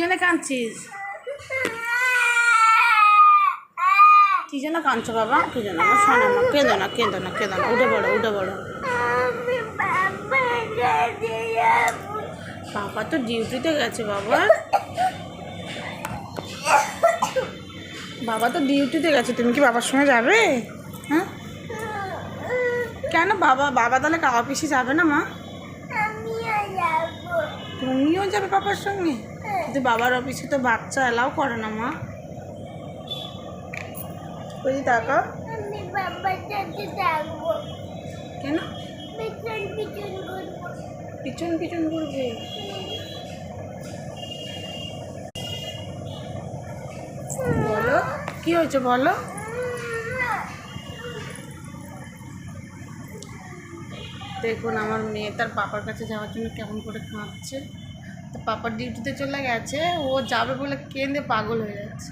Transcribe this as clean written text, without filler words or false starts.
জন্য কাঁদছিস? কি জন্য কাঁদছো বাবা? কি জন্য? আমার শোনো না, কেঁদো না, কেঁদো না, কেঁদো না, উঠে পড়ো, উঠে পড়ো। বাবা তো ডিউটিতে গেছে বাবা। বাবা তো ডিউটিতে গেছে, তুমি কি বাবার সঙ্গে যাবে? হ্যাঁ কেন বাবা তাহলে অফিসে যাবে না মা? তুমিও যাবে বাবার সঙ্গে? কিন্তু বাবার অফিসে তো বাচ্চা এলাও করে না মা। ওই টাকা কেন পিছন পিছন ঘুরবে? বলো কি হয়েছে বলো। দেখুন আমার মেয়ে তার পাপার কাছে যাওয়ার জন্য কেমন করে কাঁদছে। তো পাপার ডিউটিতে চলে গেছে, ও যাবে বলে কেঁদে পাগল হয়ে যাচ্ছে।